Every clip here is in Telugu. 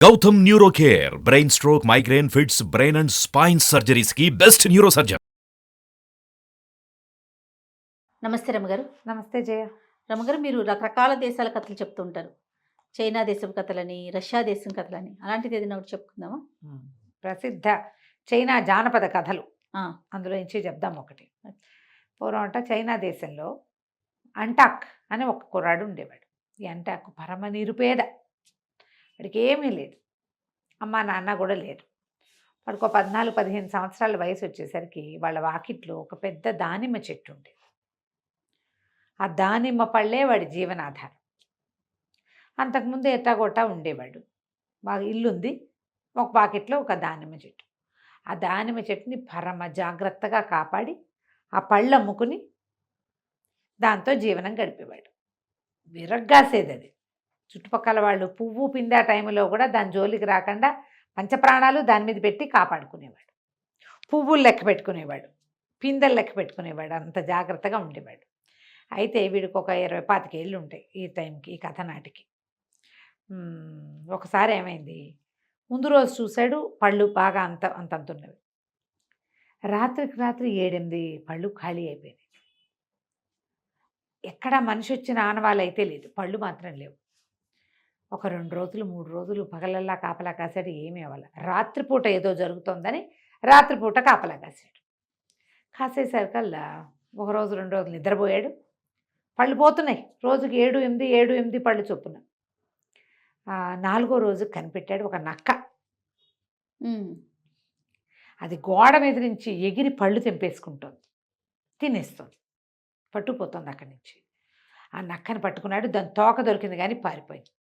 Gautam neuro care brain stroke migraine fits brain and spine surgeries కి బెస్ట్ న్యూరో సర్జన్. నమస్తే రమగారు. నమస్తే జయ. రమగారు, మీరు రకరకాల దేశాల కథలు చెప్తూ ఉంటారు. చైనా దేశం కథలని, రష్యా దేశం కథలని, అలాంటిది ఏదైనా ఒకటి చెప్పుకుందామా? ప్రసిద్ధ చైనా జానపద కథలు ఆ, అందులో నుంచి చెప్దాం. ఒకటి పూర్వం అంట చైనా దేశంలో అంటాక్ అని ఒక కుర్రాడు ఉండేవాడు. ఈ అంటాక్ పరమ నిరుపేద, వాడికి ఏమీ లేదు, అమ్మ నాన్న కూడా లేరు. వాడికి ఒక 14-15 సంవత్సరాల వయసు వచ్చేసరికి వాళ్ళ వాకిట్లో ఒక పెద్ద దానిమ్మ చెట్టు ఉండేది. ఆ దానిమ్మ పళ్ళే వాడి జీవనాధారం. అంతకుముందు ఎట్టాగొట్టా ఉండేవాడు, బాగా ఇల్లుంది, ఒక పాకెట్లో ఒక దానిమ్మ చెట్టు. ఆ దానిమ్మ చెట్టుని పరమ జాగ్రత్తగా కాపాడి ఆ పళ్ళు అమ్ముకుని దాంతో జీవనం గడిపేవాడు. విరగ్గాసేది అది. చుట్టుపక్కల వాళ్ళు పువ్వు పిందా టైంలో కూడా దాని జోలికి రాకుండా పంచప్రాణాలు దాని మీద పెట్టి కాపాడుకునేవాడు. పువ్వులు లెక్క పెట్టుకునేవాడు, పిందెలు లెక్క పెట్టుకునేవాడు, అంత జాగ్రత్తగా ఉండేవాడు. అయితే వీడికి ఒక 20-25 ఏళ్ళు ఉంటాయి ఈ టైంకి, ఈ కథ నాటికి. ఒకసారి ఏమైంది, ముందు రోజు చూశాడు, పళ్ళు బాగా అంతంతున్నవి. రాత్రికి రాత్రి 7-8 పళ్ళు ఖాళీ అయిపోయినాయి. ఎక్కడ మనిషి వచ్చిన ఆనవాళ్ళు అయితే లేదు, పళ్ళు మాత్రం లేవు. ఒక 2 రోజులు 3 రోజులు పగలల్లా కాపలా కాసాడు, ఏమీ అవ్వాలి. రాత్రిపూట ఏదో జరుగుతోందని రాత్రిపూట కాపలా కాసాడు. కాసేసరికల్లా 1 రోజు 2 రోజులు నిద్రపోయాడు, పళ్ళు పోతున్నాయి. రోజుకి 7-8 పళ్ళు చొప్పున. 4వ రోజు కనిపెట్టాడు ఒక నక్క. అది గోడ మీద నుంచి ఎగిరి పళ్ళు తెంపేసుకుంటుంది, తినేస్తుంది, పట్టుకుపోతుంది అక్కడి నుంచి. ఆ నక్కని పట్టుకున్నాడు, దాని తోక దొరికింది కానీ పారిపోయింది.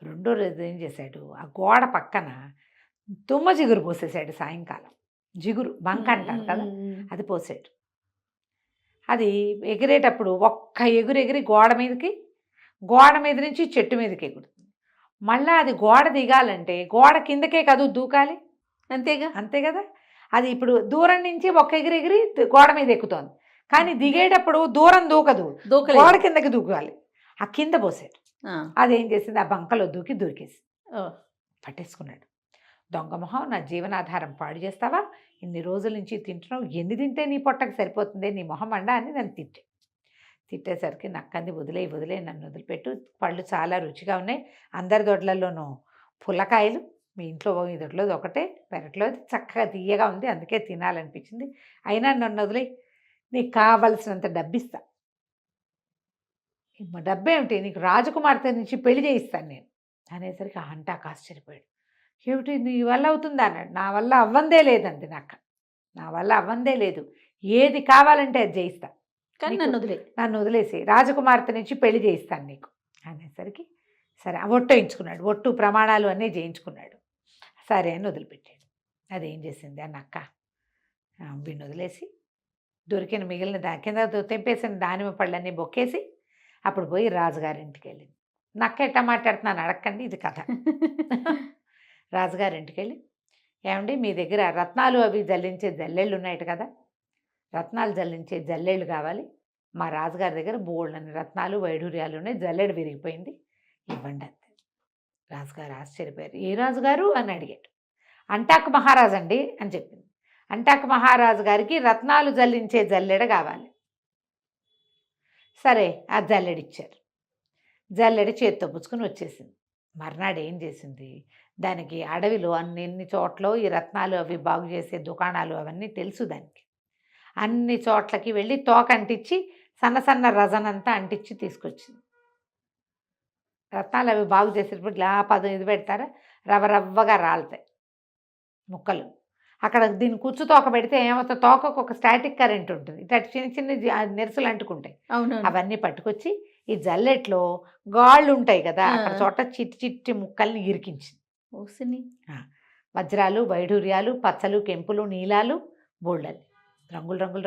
2వ రోజు ఏం చేశాడు, ఆ గోడ పక్కన తుమ్మ జిగురు పోసేసాడు. సాయంకాలం జిగురు బంక అంటారు కదా, అది పోసాడు. అది ఎగిరేటప్పుడు ఒక్క ఎగిరి గోడ మీద నుంచి చెట్టు మీదకి ఎగురుతుంది. మళ్ళీ అది గోడ దిగాలంటే గోడ కిందకే కాదు దూకాలి, అంతే కదా. అది ఇప్పుడు దూరం నుంచి ఒక్క ఎగిరి గోడ మీద ఎక్కుతోంది, కానీ దిగేటప్పుడు దూరం దూకదు, గోడ కిందకి దూకాలి. ఆ కింద పోసాడు. అదేం చేసింది, ఆ బంకలో దూకేసి పట్టేసుకున్నాడు. దొంగ మొహం, నా జీవనాధారం పాడు చేస్తావా, ఇన్ని రోజుల నుంచి తింటున్నావు, ఎన్ని తింటే నీ పొట్టకు సరిపోతుంది, నీ మొహం అండా అని నన్ను తిట్టేసరికి నక్కంది, వదిలే నన్ను వదిలిపెట్టు, పళ్ళు చాలా రుచిగా ఉన్నాయి, అందరి దొడ్లలోనూ పుల్లకాయలు, మీ ఇంట్లో ఈ దొడ్లోది ఒకటే, పెరట్లో చక్కగా తీయగా ఉంది, అందుకే తినాలనిపించింది, అయినా నన్ను వదిలే, నీకు కావలసినంత డబ్బిస్తా. డబ్బేమిటి, నీకు రాజకుమార్తె నుంచి పెళ్లి చేయిస్తాను నేను అనేసరికి అంటాక ఆశ్చర్యపోయాడు. ఏమిటి నీ వల్ల అవుతుందా అన్నాడు. నా వల్ల అవ్వందే లేదండి, నా వల్ల అవ్వందే లేదు, ఏది కావాలంటే అది చేయిస్తా, కానీ నన్ను వదిలేసి రాజకుమార్తె నుంచి పెళ్లి చేయిస్తాను నీకు అనేసరికి సరే ఒట్టు వేయించుకున్నాడు, ఒట్టు ప్రమాణాలు అన్నీ చేయించుకున్నాడు. సరే అని వదిలిపెట్టాడు. అదేం చేసింది, ఆ నక్క వీడిని వదిలేసి దొరికిన మిగిలిన కింద తెంపేసిన దానిమ్మ పళ్ళన్నీ బొక్కేసి అప్పుడు పోయి రాజుగారింటికి వెళ్ళింది. నక్క ఎట్టా మాట్లాడుతున్నాను అడగండి, ఇది కథ. రాజుగారింటికి వెళ్ళి, ఏమండి మీ దగ్గర రత్నాలు అవి జల్లించే జల్లెళ్ళు ఉన్నాయట కదా, రత్నాలు జల్లించే జల్లెళ్ళు కావాలి, మా రాజుగారి దగ్గర బోల్డని రత్నాలు వైఢూర్యాలు ఉన్నాయి, జల్లెడు విరిగిపోయింది, ఇవ్వండి అంతే. రాజుగారు ఆశ్చర్యపోయారు. ఏ రాజుగారు అని అడిగాడు. అంటాక్ మహారాజు అండి అని చెప్పింది. అంటాక్ మహారాజు గారికి రత్నాలు జల్లించే జల్లెడ కావాలి. సరే ఆ జల్లెడిచ్చారు. జల్లెడి చేత్తో పుచ్చుకొని వచ్చేసింది. మర్నాడు ఏం చేసింది, దానికి అడవిలో అన్ని చోట్ల ఈ రత్నాలు అవి బాగు చేసే దుకాణాలు అవన్నీ తెలుసు దానికి. అన్ని చోట్లకి వెళ్ళి తోక అంటించి సన్న రజనంతా అంటించి తీసుకొచ్చింది. రత్నాలు అవి బాగు చేసేటప్పుడు ఇలా ఇది పెడతారా, రవ్వగా రాలుతాయి ముక్కలు. అక్కడ దీన్ని కుచ్చు తోక పెడితే ఏమవుతుంది, తోకకు ఒక స్టాటిక్ కరెంట్ ఉంటుంది, ఇట్లా చిన్న నెరుసులు అంటుకుంటాయి. అవన్నీ పట్టుకొచ్చి ఈ జల్లెట్లో గాళ్ళు ఉంటాయి కదా, అక్కడ చోట చిట్టి ముక్కల్ని ఇరికించింది. వజ్రాలు వైఢూర్యాలు పచ్చలు కెంపులు నీలాలు బోల్డలు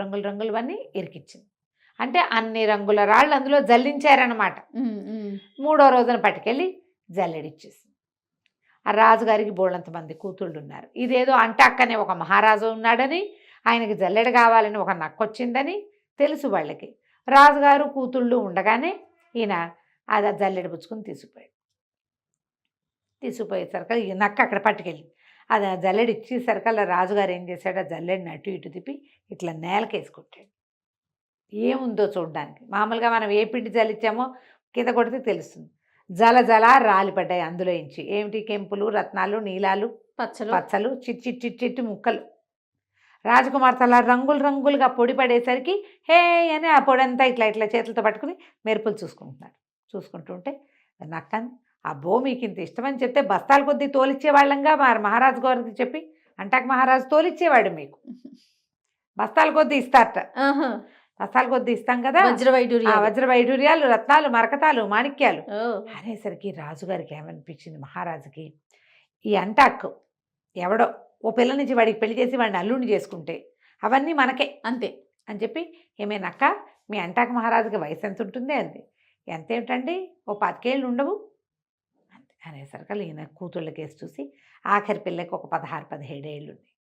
రంగులు అన్నీ ఇరికించింది. అంటే అన్ని రంగుల రాళ్ళు అందులో జల్లించారనమాట. 3వ రోజున పట్టుకెళ్ళి జల్లెడిచ్చేసింది. ఆ రాజుగారికి బోళ్ళంత మంది కూతుళ్ళు ఉన్నారు. ఇదేదో అంటాక్కనే ఒక మహారాజు ఉన్నాడని, ఆయనకి జల్లెడ కావాలని ఒక నక్కొచ్చిందని తెలుసు వాళ్ళకి. రాజుగారు కూతుళ్ళు ఉండగానే ఈయన అది జల్లెడ పుచ్చుకొని తీసుకుపోయాడు. తీసుకుపోయేసరికి ఈ నక్క అక్కడ పట్టుకెళ్ళి అది ఆ జల్లెడి ఇచ్చేసరికల్లా రాజుగారు ఏం చేశాడు, ఆ జల్లెడిని అటు ఇటు తిప్పి ఇట్లా నేలకేసుకుంటాడు. ఏముందో చూడడానికి. మామూలుగా మనం ఏ పిండి జల్లిచ్చామో కింద కొడితే తెలుస్తుంది. జల జల రాలిపడ్డాయి అందులో ఇంచి. ఏమిటి? కెంపులు, రత్నాలు, నీలాలు, పచ్చలు, చిట్టి ముక్కలు. రాజకుమార్తె అలా రంగులు రంగులుగా పొడి పడేసరికి హే అని ఆ పొడంతా ఇట్లా ఇట్లా చేతులతో పట్టుకుని మెరుపులు చూసుకుంటుంటే నక్కని అబ్బో మీకు ఇంత ఇష్టమని చెప్తే బస్తాల కొద్దీ తోలిచ్చేవాళ్ళంగా మహారాజు గారికి చెప్పి అంటాక మహారాజు తోలిచ్చేవాడు మీకు. బస్తాల కొద్దీ ఇస్తారట. బస్తాల కొద్దీ ఇస్తాం కదా, వజ్ర వైడూర్యాలు, రత్నాలు, మరకతాలు, మాణిక్యాలు అనేసరికి రాజుగారికి ఏమనిపించింది, మహారాజుకి ఈ అంటాక్ ఎవడో ఓ పిల్ల నుంచి వాడికి పెళ్లి చేసి వాడిని అల్లుడిని చేసుకుంటే అవన్నీ మనకే అంతే అని చెప్పి, ఏమేనక్క మీ అంటాక మహారాజుకి వయసు ఎంత ఉంటుంది అంది. ఎంతేమిటండి, ఓ 10 ఏళ్ళు ఉండవు అంతే అనేసరికి ఈయన కూతుళ్ళ కేసు చూసి ఆఖరి పిల్లకి ఒక 16-17 ఏళ్ళు ఉన్నాయి.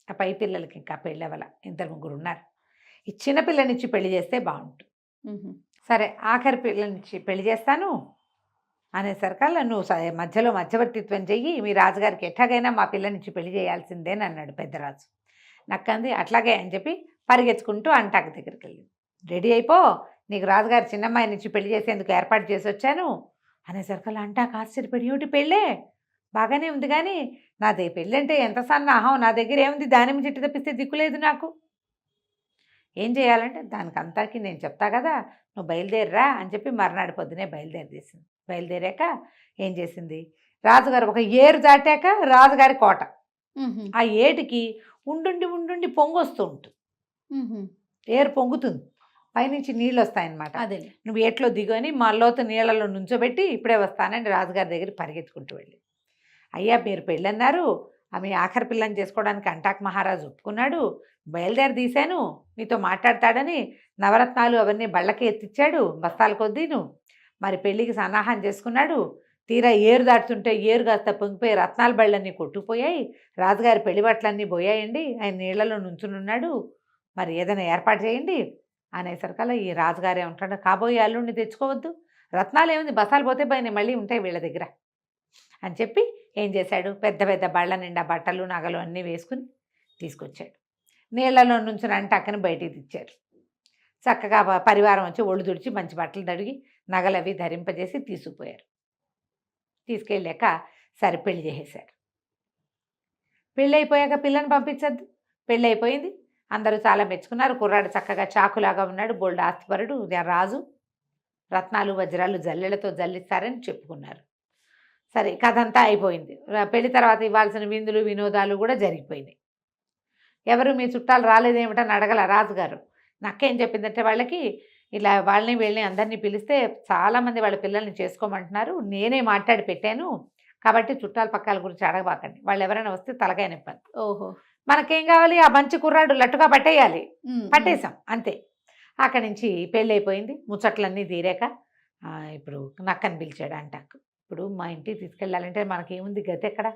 ఆ పై పిల్లలకి ఇంకా పెళ్ళి అవ్వాల, 2-3 ఉన్నారు. ఈ చిన్న పిల్లనిచ్చి పెళ్లి చేస్తే బాగుంటుంది. సరే ఆఖరి పిల్లనిచ్చి పెళ్లి చేస్తాను అనేసరికల్లా నువ్వు మధ్యలో మధ్యవర్తిత్వం చెయ్యి, మీ రాజుగారికి ఎట్లాగైనా మా పిల్లనిచ్చి పెళ్లి చేయాల్సిందేని అన్నాడు పెద్దరాజు. నక్కంది అట్లాగే అని చెప్పి పరిగెత్తుకుంటూ అంటాక దగ్గరికి వెళ్ళి, రెడీ అయిపో, నీకు రాజుగారు చిన్నమ్మాయి నుంచి పెళ్లి చేసేందుకు ఏర్పాటు చేసి వచ్చాను అనేసరికల్లా అంటాక ఆశ్చర్యపడి, ఏమిటి పెళ్ళే బాగానే ఉంది కానీ నాది పెళ్ళి అంటే ఎంత సన్నాహం, నా దగ్గర ఏముంది, దానిమ్మ చెట్టు తప్పిస్తే దిక్కులేదు నాకు, ఏం చేయాలంటే దానికి అంతాకి నేను చెప్తా కదా, నువ్వు బయలుదేరరా అని చెప్పి మర్నాడు పొద్దునే బయలుదేరేసింది. బయలుదేరాక ఏం చేసింది, రాజుగారు ఒక ఏరు దాటాక రాజుగారి కోట, ఆ ఏటికి ఉండుండి పొంగొస్తూ ఉంటుంది. ఏరు పొంగుతుంది, పైనుంచి నీళ్ళు వస్తాయన్నమాట. అదే నువ్వు ఏట్లో దిగుని మళ్ళోత నీళ్ళలో నుంచోబెట్టి ఇప్పుడే వస్తానని రాజుగారి దగ్గర పరిగెత్తుకుంటూ వెళ్ళి, అయ్యా మీరు పెళ్ళన్నారు, ఆమె ఆఖరి పిల్లని చేసుకోవడానికి అంటాక్ మహారాజు ఒప్పుకున్నాడు, బయలుదేరి తీశాను, మీతో మాట్లాడతాడని నవరత్నాలు అవన్నీ బళ్ళకి ఎత్తిచ్చాడు బస్తాల కొద్దీను, మరి పెళ్ళికి సన్నాహం చేసుకున్నాడు, తీరా ఏరు దాటుతుంటే ఏరు కాస్త పొంగిపోయి రత్నాల బళ్ళన్నీ కొట్టుకుపోయాయి, రాజుగారి పెళ్లి బట్టలన్నీ పోయాయండి, ఆయన నీళ్లలో నుంచునున్నాడు, మరి ఏదైనా ఏర్పాటు చేయండి అనేసరికల్లా ఈ రాజుగారు ఏమంటాడు, కాబోయే అల్లుడిని తెచ్చుకోవద్దు, రత్నాలు ఏముంది బస్తాలు పోతే పోయినాయి మళ్ళీ ఉంటాయి వీళ్ళ దగ్గర అని చెప్పి ఏం చేశాడు, పెద్ద పెద్ద బళ్ళ నిండా బట్టలు నగలు అన్నీ వేసుకుని తీసుకొచ్చాడు. నీళ్లలో నుంచి అంటాకని బయటికి తెచ్చారు. చక్కగా పరివారం వచ్చి ఒళ్ళు తుడిచి మంచి బట్టలు తడిగి నగలవి ధరింపజేసి తీసుకుపోయారు. తీసుకెళ్ళాక సరే పెళ్లి చేసేశారు. పెళ్ళి అయిపోయాక పిల్లని పంపించద్దు, పెళ్ళి అయిపోయింది, అందరూ చాలా మెచ్చుకున్నారు. కుర్రాడు చక్కగా చాకులాగా ఉన్నాడు, బోల్డ్ ఆస్తిపరుడు, రాజు, రత్నాలు వజ్రాలు జల్లెలతో జల్లిస్తారని చెప్పుకున్నారు. సరే కథ అంతా అయిపోయింది. పెళ్లి తర్వాత ఇవ్వాల్సిన విందులు వినోదాలు కూడా జరిగిపోయినాయి. ఎవరు మీ చుట్టాలు రాలేదేమిటని అడగల రాజుగారు. నక్కేం చెప్పిందంటే వాళ్ళకి ఇలా వాళ్ళని వీళ్ళని అందరినీ పిలిస్తే చాలామంది వాళ్ళ పిల్లల్ని చేసుకోమంటున్నారు, నేనే మాట్లాడి పెట్టాను కాబట్టి చుట్టాల పక్కాల గురించి అడగబాకండి, వాళ్ళు ఎవరైనా వస్తే తలకాయ నొప్పండి. ఓహో మనకేం కావాలి, ఆ మంచి కుర్రాడు లట్టుగా పట్టేయాలి, పట్టేశాం అంతే. అక్కడి నుంచి పెళ్ళి అయిపోయింది, ముచ్చట్లన్నీ తీరాక ఇప్పుడు నక్కని పిలిచాడు అంటాకు. ఇప్పుడు మా ఇంటికి తీసుకెళ్ళాలంటే మనకేముంది గతి ఎక్కడ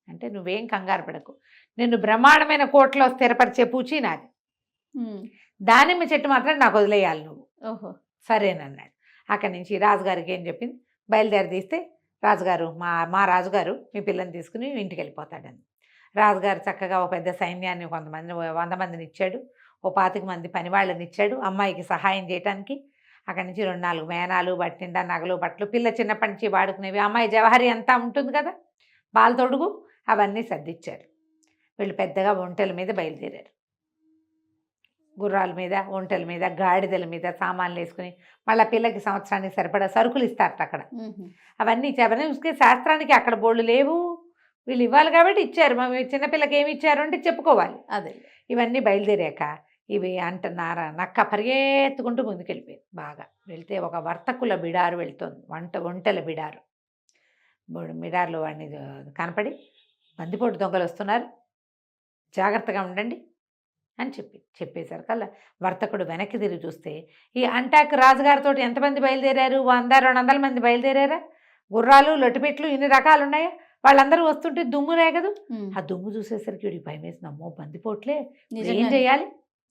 అంటే, నువ్వేం కంగారు పడకు, నిన్ను బ్రహ్మాండమైన కోటలో స్థిరపరిచే పూచి నాది, దానిమ్మ చెట్టు మాత్రం నాకు వదిలేయాలి నువ్వు. ఓహో సరేనన్నాడు. అక్కడి నుంచి రాజుగారికి ఏం చెప్పింది, బయలుదేరి తీస్తే రాజుగారు మా రాజుగారు మీ పిల్లని తీసుకుని ఇంటికి వెళ్ళిపోతాడని. రాజుగారు చక్కగా ఒక పెద్ద సైన్యాన్ని 100 మందిని ఇచ్చాడు, ఓ 25 మంది పనివాళ్ళని ఇచ్చాడు అమ్మాయికి సహాయం చేయడానికి. అక్కడి నుంచి 2-4 మేనాలు, బట్టిండా, నగలు, బట్టలు, పిల్ల చిన్నప్పటి నుంచి వాడుకునేవి, అమ్మాయి జవహరి అంతా ఉంటుంది కదా, బాల్ తొడుగు అవన్నీ సర్దిచ్చారు. వీళ్ళు పెద్దగా ఒంటెల మీద బయలుదేరారు. గుర్రాల మీద, ఒంటెల మీద, గాడిదల మీద సామాన్లు వేసుకుని మళ్ళీ పిల్లకి సంవత్సరానికి సరిపడా సరుకులు ఇస్తారట అక్కడ. అవన్నీ ఇచ్చారు. శాస్త్రానికి అక్కడ బోళ్ళు లేవు, వీళ్ళు ఇవ్వాలి కాబట్టి ఇచ్చారు. మా చిన్నపిల్లకి ఏమి ఇచ్చారు అంటే చెప్పుకోవాలి. అదే ఇవన్నీ బయలుదేరాక ఇవి అంటున్నారా నక్క పరిగెత్తుకుంటూ ముందుకెళ్ళిపోయింది. బాగా వెళ్తే ఒక వర్తకుల బిడారు వెళ్తుంది, ఒంటెల బిడారు. బిడారులో వాడిని కనపడి, బందిపోటు దొంగలు వస్తున్నారు, జాగ్రత్తగా ఉండండి అని చెప్పేసరికల్లా వర్తకుడు వెనక్కి తిరిగి చూస్తే ఈ అంటాక్ రాజుగారితో ఎంతమంది బయలుదేరారు, 100-200 మంది బయలుదేరారా, గుర్రాలు, లొట్టిపెట్లు ఇన్ని రకాలు ఉన్నాయా, వాళ్ళందరూ వస్తుంటే దుమ్ము రేగదు. ఆ దుమ్ము చూసేసరికి వీడికి భయం వేసింది, అమ్మో బందిపోట్లే,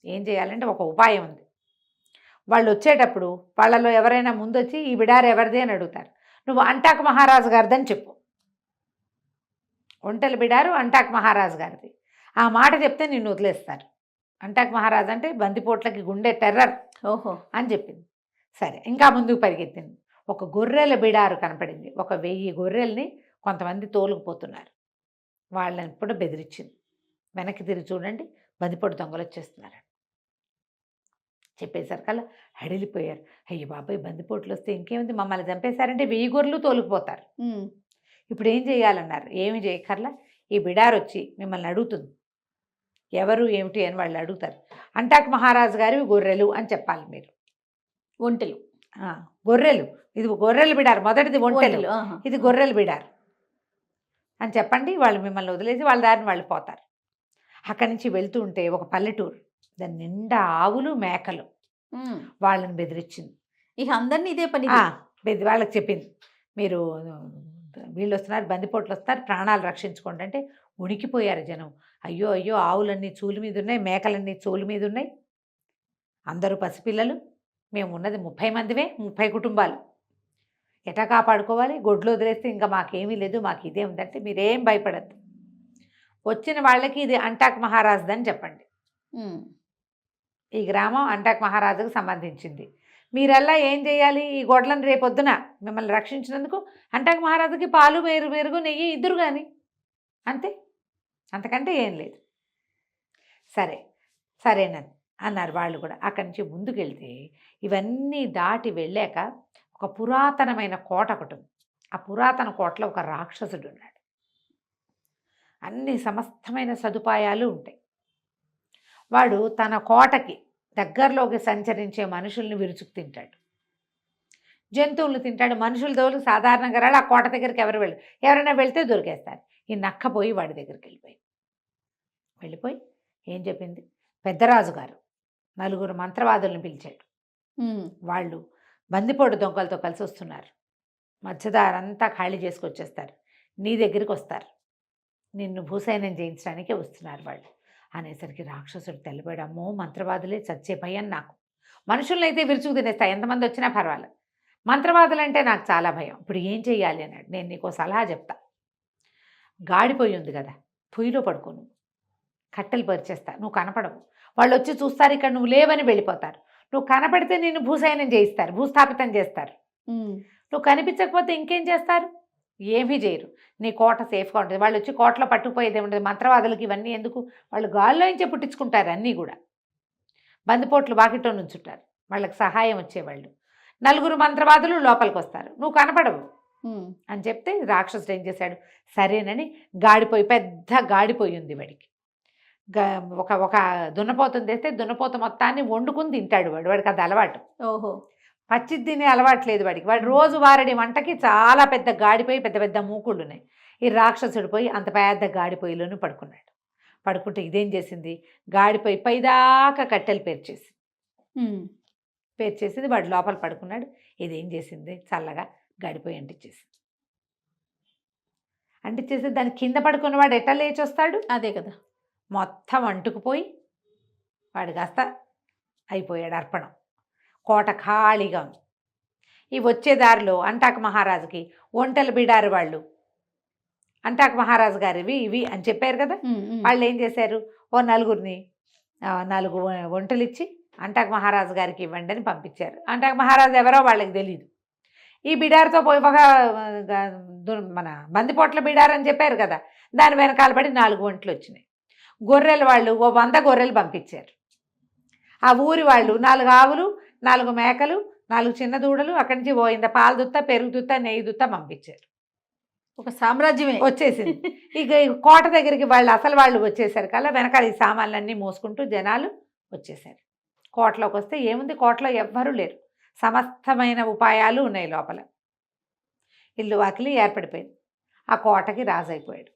ఏం చేయాలంటే ఒక ఉపాయం ఉంది. వాళ్ళు వచ్చేటప్పుడు వాళ్ళలో ఎవరైనా ముందొచ్చి ఈ బిడారు ఎవరిది అని అడుగుతారు, నువ్వు అంటాక మహారాజు గారిదని చెప్పు, ఒంటెల బిడారు అంటాక్ మహారాజు గారిది. ఆ మాట చెప్తే నిన్ను వదిలేస్తారు. అంటాక్ మహారాజు అంటే బందిపోట్లకి గుండె టెర్రర్ ఓహో. అని చెప్పింది. సరే, ఇంకా ముందుకు పరిగెత్తింది. ఒక గొర్రెల బిడారు కనపడింది. ఒక 1000 గొర్రెల్ని కొంతమంది తోలుకుపోతున్నారు. వాళ్ళని కూడా బెదిరించింది. వెనక్కి తిరిగి చూడండి, బందిపోటు దొంగలు వచ్చేస్తున్నారు చెప్పేసరికల్లా హడిలిపోయారు. అయ్యి బాబాయ్, బందిపోట్లు వస్తే ఇంకేముంది, మమ్మల్ని చంపేశారంటే 1000 గొర్రెలు తోలుకుపోతారు. ఉమ్. ఇప్పుడు ఏం చేయాలన్నారు. ఏమి చేయక్కర్లా, ఈ బిడారు వచ్చి మిమ్మల్ని అడుగుతుంది, ఎవరు ఏమిటి అని వాళ్ళు అడుగుతారు. అంటాక్ మహారాజు గారివి గొర్రెలు అని చెప్పాలి మీరు. ఒంటెలు. గొర్రెలు, ఇది గొర్రెల బిడారు, మొదటిది ఒంటెలు, ఒంటెలు, ఆహా. ఇది గొర్రెల బిడారు అని చెప్పండి. వాళ్ళు మిమ్మల్ని వదిలేసి వాళ్ళ దారిని వాళ్ళు పోతారు. అక్కడి నుంచి వెళ్తూ ఉంటే ఒక పల్లెటూరు, దాని నిండా ఆవులు మేకలు. ఉమ్. వాళ్ళని బెదిరించింది. ఇక అందరినీ ఇదే పని. వాళ్ళకి చెప్పింది, మీరు వీళ్ళు వస్తున్నారు, బందిపోట్లు వస్తారు, ప్రాణాలు రక్షించుకోండి అంటే ఉనికిపోయారు జనం. అయ్యో అయ్యో, ఆవులన్నీ చూలు మీద ఉన్నాయి, మేకలన్నీ చూలు మీద ఉన్నాయి, అందరూ పసిపిల్లలు, మేము ఉన్నది 30 మందివే, 30 కుటుంబాలు, ఎటా కాపాడుకోవాలి, గొడ్లు వదిలేస్తే ఇంకా మాకేమీ లేదు, మాకు ఇదే ఉందంటే మీరేం భయపడద్దు, వచ్చిన వాళ్ళకి ఇది అంటాక్ మహారాజుదని చెప్పండి. ఈ గ్రామం అంటాక్ మహారాజుకు సంబంధించింది. మీరల్లా ఏం చేయాలి, ఈ గొడ్లను రేపొద్దున మిమ్మల్ని రక్షించినందుకు అంటాక్ మహారాజుకి పాలు పెరుగు నెయ్యి ఇద్దరు కానీ, అంతే, అంతకంటే ఏం లేదు. సరేనని అన్నారు వాళ్ళు కూడా. అక్కడి నుంచి ముందుకు వెళ్తే ఇవన్నీ దాటి వెళ్ళాక ఒక పురాతనమైన కోట ఒకటి ఉంది. ఆ పురాతన కోటలో ఒక రాక్షసుడు ఉన్నాడు. అన్ని సమస్తమైన సదుపాయాలు ఉంటాయి. వాడు తన కోటకి దగ్గరలోకి సంచరించే మనుషుల్ని విరుచుకు తింటాడు, జంతువులు తింటాడు. మనుషుల దోలు సాధారణంగా రాళ్ళు ఆ కోట దగ్గరికి ఎవరైనా వెళ్తే దొరికేస్తారు. ఈ నక్కపోయి వాడి దగ్గరికి వెళ్ళిపోయి ఏం చెప్పింది, పెద్దరాజు గారు 4 మంత్రవాదులను పిలిచాడు. వాళ్ళు బందిపోటు దొంగలతో కలిసి వస్తున్నారు, మధ్యదారంతా ఖాళీ చేసుకొచ్చేస్తారు, నీ దగ్గరికి వస్తారు, నిన్ను భూసైనం చేయించడానికే వస్తున్నారు వాళ్ళు అనేసరికి రాక్షసుడు తెల్లబోయాడు. అమ్మో, మంత్రవాదులే, చచ్చే భయం నాకు. మనుషులను అయితే విరుచుకు తినేస్తా, ఎంతమంది వచ్చినా పర్వాలేదు, మంత్రవాదులంటే నాకు చాలా భయం. ఇప్పుడు ఏం చెయ్యాలి అన్నాడు. నేను నీకు సలహా చెప్తా, గాడిపోయి ఉంది కదా, పొయ్యిలో పడుకోను, కట్టెలు పరిచేస్తా, నువ్వు కనపడవు, వాళ్ళు వచ్చి చూస్తారు, ఇక్కడ నువ్వు లేవని వెళ్ళిపోతారు. నువ్వు కనపడితే నిన్ను భూసైనం చేయిస్తారు, భూస్థాపితం చేస్తారు. నువ్వు కనిపించకపోతే ఇంకేం చేస్తారు, ఏమీ చేయరు, నీ కోట సేఫ్గా ఉంటుంది. వాళ్ళు వచ్చి కోటలో పట్టుకుపోయేది ఏముంటుంది, మంత్రవాదులకి ఇవన్నీ ఎందుకు, వాళ్ళు గాల్లో నుంచే పుట్టించుకుంటారు అన్నీ కూడా. బందిపోట్లు వాకిట్లో నుంచుంటారు, వాళ్ళకి సహాయం వచ్చేవాళ్ళు. 4 మంత్రవాదులు లోపలికి వస్తారు, నువ్వు కనపడవు అని చెప్తే రాక్షసుడు ఏం చేశాడు, సరేనని గాడిపోయి, పెద్ద గాడిపోయి ఉంది వాడికి. ఒక దున్నపోతం తెస్తే దున్నపోత మొత్తాన్ని వండుకుని తింటాడు వాడికి అది అలవాటు. ఓహో. పచ్చి తినే అలవాటు లేదు వాడికి. వాడు రోజు వారడి వంటకి చాలా పెద్ద గాడిపోయి, పెద్ద పెద్ద మూకుళ్ళు ఉన్నాయి. ఈ రాక్షసుడు పోయి అంత పెద్ద గాడిపోయిలోనూ పడుకున్నాడు. పడుకుంటే ఇదేం చేసింది, గాడిపోయి పైదాకా కట్టెలు పేర్చేసింది. వాడు లోపల పడుకున్నాడు. ఇదేం చేసింది, చల్లగా గాడిపోయి అంటించేసి దాని కింద పడుకున్నవాడు ఎట్లా లేచి వస్తాడు, అదే కదా, మొత్తం అంటుకుపోయి వాడు కాస్త అయిపోయాడు అర్పణం. కోట ఖాళీగా ఉంది. ఈ వచ్చే దారిలో అంటాక్ మహారాజుకి ఒంటెల బిడారు వాళ్ళు, అంటాక్ మహారాజు గారివి ఇవి అని చెప్పారు కదా, వాళ్ళు ఏం చేశారు, ఓ 4 ఒంటెలు ఇచ్చి అంటాక్ మహారాజు గారికి ఇవ్వండి అని పంపించారు. అంటాక్ మహారాజు ఎవరో వాళ్ళకి తెలియదు. ఈ బిడారుతో పోయి ఒక మన బందిపోట్ల బిడారు అని చెప్పారు కదా, దాని వెనకాల పడి 4 ఒంటెలు వచ్చినాయి. గొర్రెలు వాళ్ళు ఓ 100 గొర్రెలు పంపించారు. ఆ ఊరి వాళ్ళు 4 ఆవులు, 4 మేకలు, 4 చిన్న దూడలు, అక్కడి నుంచి పోయిందా పాలు దుత్త, పెరుగు దుత్త, నెయ్యి దుత్త పంపించారు. ఒక సామ్రాజ్యమే వచ్చేసింది. ఇక కోట దగ్గరికి వాళ్ళు వచ్చేసారు కల్లా వెనకాల ఈ సామాన్లన్నీ మోసుకుంటూ జనాలు వచ్చేసారు. కోటలోకి వస్తే ఏముంది, కోటలో ఎవ్వరూ లేరు, సమస్తమైన ఉపాయాలు ఉన్నాయి లోపల. ఇల్లు వాకిలి ఏర్పడిపోయింది. ఆ కోటకి రాజు అయిపోయాడు.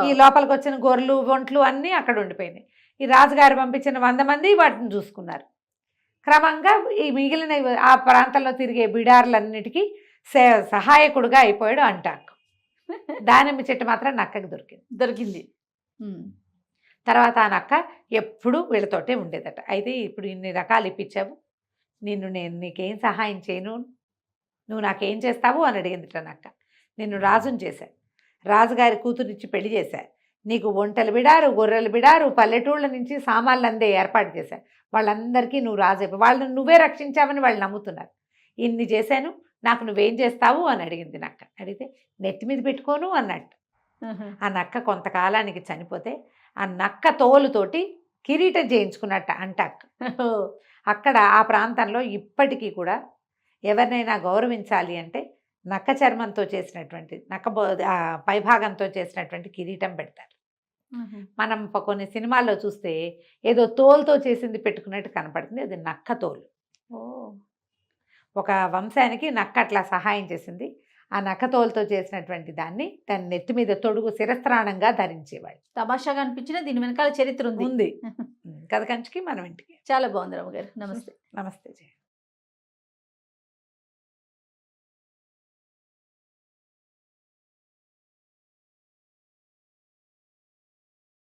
ఈ లోపలికి వచ్చిన గొర్రెలు ఒంట్లు అన్నీ అక్కడ ఉండిపోయినాయి. ఈ రాజుగారు పంపించిన 100 మంది వాటిని చూసుకున్నారు. క్రమంగా ఈ మిగిలిన ఆ ప్రాంతంలో తిరిగే బిడార్లన్నిటికీ సహాయకుడుగా అయిపోయాడు అంటాక్. దానిమ్మ చెట్టు మాత్రం నక్కకి దొరికింది. తర్వాత ఆ నక్క ఎప్పుడు వీళ్ళతోటే ఉండేదట. అయితే ఇప్పుడు ఇన్ని రకాలు ఇప్పించావు, నేను నీకేం సహాయం చేయను, నువ్వు నాకేం చేస్తావు అని అడిగిందిట నక్క. నిన్ను రాజుని చేశాను, రాజుగారి కూతురిచ్చి పెళ్లి చేశా, నీకు ఒంటెలు బిడారు, గొర్రెలు బిడారు, పల్లెటూళ్ళ నుంచి సామాన్లు అందే ఏర్పాటు చేశా, వాళ్ళందరికీ నువ్వు రాజు అయిపోయి వాళ్ళని నువ్వే రక్షించావని వాళ్ళు నమ్ముతున్నారు. ఇన్ని చేశాను, నాకు నువ్వేం చేస్తావు అని అడిగింది నక్క. అడిగితే నెత్తి మీద పెట్టుకోను అన్నట్టు. ఆ నక్క కొంతకాలానికి చనిపోతే ఆ నక్క తోలుతోటి కిరీటం చేయించుకున్నట్ట అంటాక్. అక్కడ ఆ ప్రాంతంలో ఇప్పటికీ కూడా ఎవరినైనా గౌరవించాలి అంటే నక్క చర్మంతో చేసినటువంటి పైభాగంతో చేసినటువంటి కిరీటం పెడతారు. మనం కొన్ని సినిమాల్లో చూస్తే ఏదో తోలుతో చేసింది పెట్టుకున్నట్టు కనపడుతుంది, అది నక్క తోలు. ఒక వంశానికి నక్క అట్లా సహాయం చేసింది. ఆ నక్క తోలుతో చేసినటువంటి దాన్ని దాని నెత్తి మీద తొడుగు శిరస్త్రాణంగా ధరించేవాళ్ళు. తమాషాగా అనిపించిన దీని వెనకాల చరిత్ర ఉంది. కథ కంచికి మనం ఇంటికి. చాలా బాగుంది రమ్మగారు. నమస్తే. నమస్తే జయ.